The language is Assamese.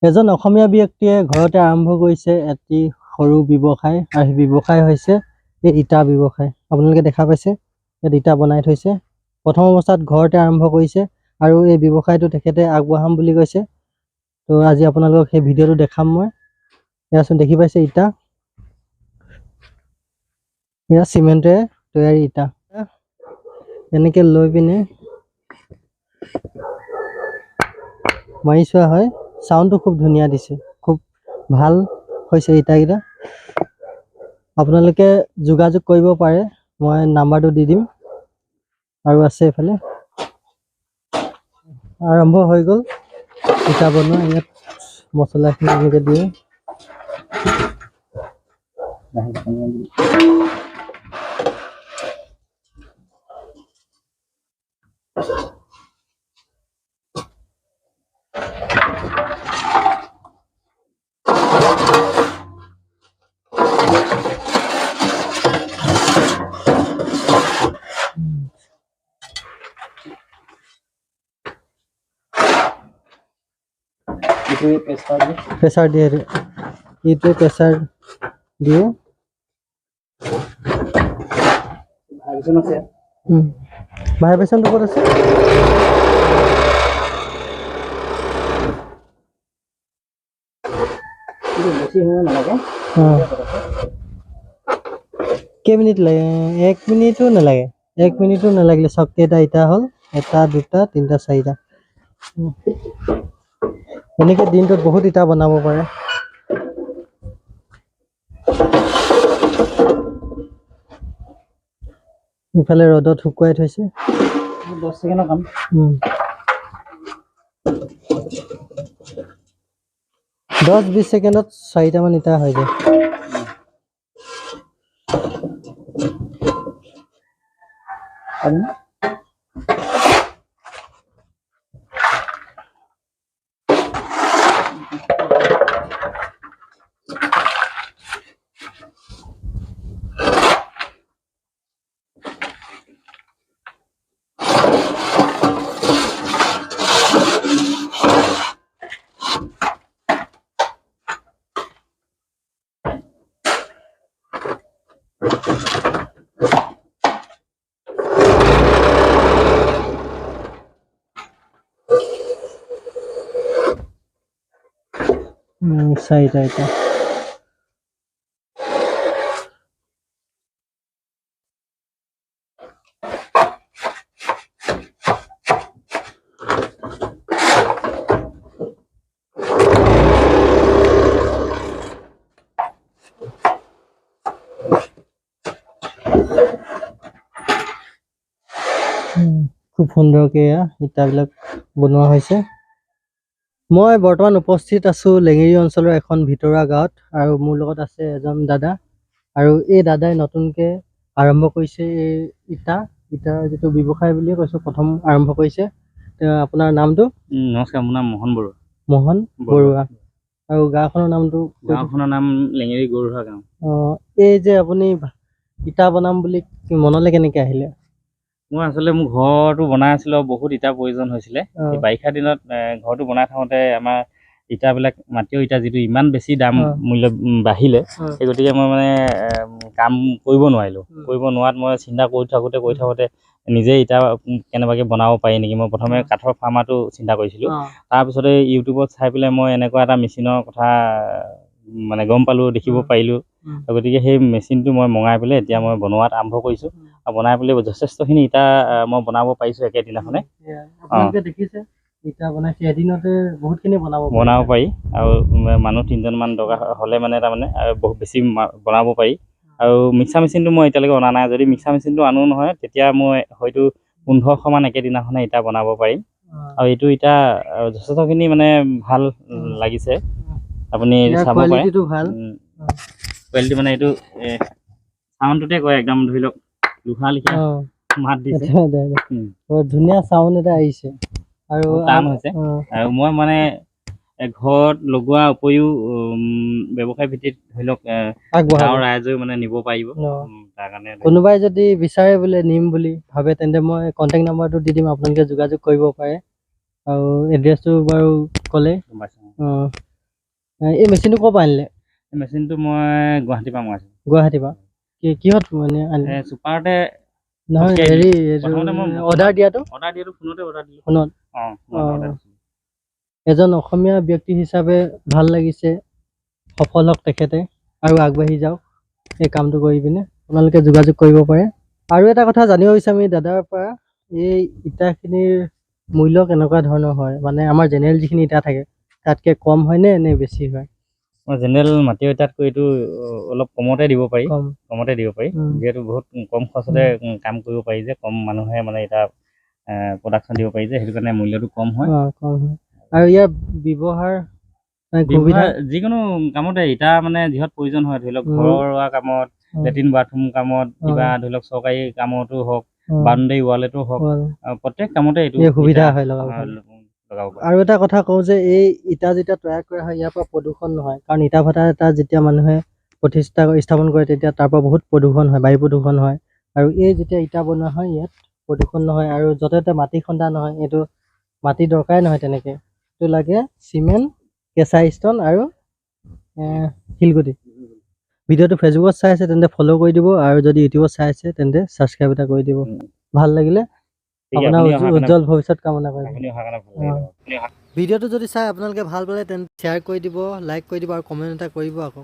এজন অসমীয়া ব্যক্তিয়ে ঘৰতে আৰম্ভ কৰিছে এটি সৰু ব্যৱসায় আৰু সেই ব্যৱসায় হৈছে এই ইটা ব্যৱসায়। আপোনালোকে দেখা পাইছে ইয়াত ইটা বনাই থৈছে। প্ৰথম অৱস্থাত ঘৰতে আৰম্ভ কৰিছে আৰু এই ব্যৱসায়টো তেখেতে আগবঢ়াম বুলি কৈছে। তো আজি আপোনালোকক সেই ভিডিঅ'টো দেখাম মই। এয়াচোন দেখি পাইছে ইটা, এয়া চিমেণ্টেৰে তৈয়াৰী ইটা। এনেকে লৈ পিনে মাৰি চোৱা হয়। সাউন্ডটো খুব ধুনীয়া দিছে, খুব ভাল হৈছে ইটাকেইটা। আপোনালোকে যোগাযোগ কৰিব পাৰে, মই নাম্বাৰটো দি দিম। আৰু আছে এফালে আৰম্ভ হৈ গ'ল ইটা বনোৱা। ইয়াত মছলাখিনি এনেকৈ দিয়ে। প্ৰেছাৰ দিয়ে, এইটোৱে প্ৰেছাৰ দিয়ে। ভাইব্ৰেশ্যনটো ক'ত আছে? কেইমিনিট লাগে? 1 মিনিটো নালাগে। 1 মিনিটো নালাগিলে চক কেইটা ইটা হ'ল? 1 2 3 4টা। এনেকে দিনটোত বহুত ইটা বনাব পাৰে। ইফালে ৰ'দত শুকুৱাই থৈছে। 10 ছেকেণ্ডৰ কাম। 10-20 ছেকেণ্ডত 4টা মান ইটা হৈ যায়। চাৰিটা ইটা। খুব সুন্দৰকৈ ইটাবিলাক বনোৱা হৈছে। মই বৰ্তমান উপস্থিত আছোঁ লেঙেৰী অঞ্চলৰ এখন ভিতৰুৱা গাঁৱত, আৰু মোৰ লগত আছে এজন দাদা। আৰু এই দাদাই নতুনকৈ আৰম্ভ কৰিছে এই ইটাৰ যিটো ব্যৱসায় বুলিয়ে কৈছোঁ, প্ৰথম আৰম্ভ কৰিছে। আপোনাৰ নামটো? নমস্কাৰ, মোৰ নাম মোহন বৰুৱা। মোহন বৰুৱা। আৰু গাঁওখনৰ নামটো? গাঁওখনৰ নাম লেঙেৰী গৰুধৰা গাঁও। এই যে আপুনি ইটা বনাম বুলি মনলৈ কেনেকৈ আহিলে? মই আচলতে মোৰ ঘৰটো বনাই আছিলোঁ, বহুত ইটাৰ প্ৰয়োজন হৈছিলে। বাৰিষা দিনত ঘৰটো বনাই থাকোঁতে আমাৰ ইটাবিলাক, মাটিৰ ইটা যিটো ইমান বেছি দাম মূল্য বাঢ়িলে, সেই গতিকে মই মানে কাম কৰিব নোৱাৰিলোঁ। কৰিব নোৱাৰাত মই চিন্তা কৰি থাকোঁতে নিজে ইটা কেনেবাকৈ বনাব পাৰি নেকি। মই প্ৰথমে কাঠৰ ফাৰ্মাটো চিন্তা কৰিছিলোঁ। তাৰপিছতে ইউটিউবত চাই পেলাই মই এনেকুৱা এটা মেচিনৰ কথা মানে গম পালোঁ, দেখিব পাৰিলোঁ। গতিকে সেই মেচিনটো মই মঙাই পেলাই এতিয়া মই বনোৱাত আৰম্ভ কৰিছোঁ। আৰু বনাই পেলাই যথেষ্টখিনি ইটা মই বনাব পাৰিছোঁ একেদিনাখনে। দেখিছে ইটা বনাইছে এদিনতে বহুতখিনি বনাব পাৰি। আৰু মানুহ 3জনমান দৰকাৰ হ'লে মানে তাৰমানে বহুত বেছি বনাব পাৰি। আৰু মিক্সাৰ মেচিনটো মই এতিয়ালৈকে অনা নাই। যদি মিক্সাৰ মেচিনটো আনো নহয়, তেতিয়া মই হয়তো 1500 মান একেদিনাখনে ইটা বনাব পাৰিম। আৰু এইটো ইটা যথেষ্টখিনি মানে ভাল লাগিছে, আপুনি চাব পাৰে। কোৱালিটি মানে এইটো চাউণ্ডটোতে কয়, একদম ধৰি লওক লোহা লিখা মাত দিছে। ধুনীয়া চাউণ্ড এটা আহিছে আৰু টান হৈছে। আৰু মই মানে ঘৰত লগোৱা উপৰিও ব্যৱসায় ভিত্তিত ধৰি লওক গাঁৱৰ ৰাইজেও মানে নিব পাৰিব। তাৰ কাৰণে কোনোবাই যদি বিচাৰে বোলে নিম বুলি ভাবে, তেন্তে মই কণ্টেক্ট নাম্বাৰটো দি দিম, আপোনালোকে যোগাযোগ কৰিব পাৰে। আৰু এড্ৰেছটো বাৰু ক'লে এই মেচিনটো ক'ৰ পৰা আনিলে? এই মেচিনটো মই গুৱাহাটীৰ পৰা মগাইছোঁ। গুৱাহাটীৰ পৰা কিহত মানে আনিলে? চুপাৰতে নহয় পঠিয়াই হেৰি প্ৰথমতে মই অৰ্ডাৰ দিয়াটো ফোনতে অৰ্ডাৰ দিলোঁ। ফোনত অৰ্ডাৰ দিছিলোঁ। এজন অসমীয়া ব্যক্তি হিচাপে ভাল লাগিছে, সফল হওক তেখেতে আৰু আগবাঢ়ি যাওক এই কামটো কৰি পিনে। আপোনালোকে যোগাযোগ কৰিব পাৰে। আৰু এটা কথা জানিব বিচাৰিম এই দাদাৰ পৰা, এই ইটাখিনিৰ মূল্য কেনেকুৱা ধৰণৰ হয়? মানে আমাৰ জেনেৰেল যিখিনি ইটা থাকে তাতকৈ কম হয়নে নে বেছি হয়? মই জেনেৰেল মাটিৰ ইটাতকৈ এইটো অলপ কমতে দিব পাৰি। কম। যিহেতু বহুত কম খৰচতে কাম কৰিব পাৰি যে, কম মানুহে মানে এটা প্ৰডাকশ্যন দিব পাৰি যে, সেইটো কাৰণে মূল্যটো কম হয়। কম হয়। আৰু ইয়াৰ ব্যৱহাৰ যিকোনো কামতে ইটা মানে যিহত প্ৰয়োজন হয়, ধৰি লওক ঘৰুৱা কামত, লেট্ৰিন বাথৰুম কামত, কিবা ধৰি লওক চৰকাৰী কামতো হওক, বাউণ্ডেৰী ৱালতো হওক, প্ৰত্যেক কামতে এইটো সুবিধা হয় লগাব পাৰি। পাৰি। আৰু এটা কথা কওঁ যে এই ইটা যেতিয়া তৈয়াৰ কৰা হয় ইয়াৰ পৰা প্ৰদূষণ নহয়, কাৰণ ইটা ভাটা এটা যেতিয়া মানুহে স্থাপন কৰে তেতিয়া তাৰ পৰা বহুত প্ৰদূষণ হয়, বায়ু প্ৰদূষণ হয়। আৰু এই যেতিয়া ইটা বনোৱা হয় ইয়াত প্ৰদূষণ নহয়, আৰু য'তে ত'তে মাটি খন্দা নহয়। এইটো মাটি দৰকাৰেই নহয় তেনেকৈ, এইটো লাগে চিমেণ্ট, কেঁচা ষ্টন আৰু শিলগুটি। ভিডিঅ'টো ফেচবুকত চাই আছে তেন্তে ফ'ল' কৰি দিব, আৰু যদি ইউটিউবত চাই আছে তেন্তে ছাবস্ক্ৰাইব এটা কৰি দিব। ভাল লাগিলে, আপোনাৰ উজ্জ্বল ভৱিষ্যত কামনা কৰিলোঁ। ভিডিঅ'টো যদি চাই আপোনালোকে ভাল পালে তেন্তে শ্বেয়াৰ কৰি দিব, লাইক কৰি দিব আৰু কমেণ্ট এটা কৰিব আকৌ।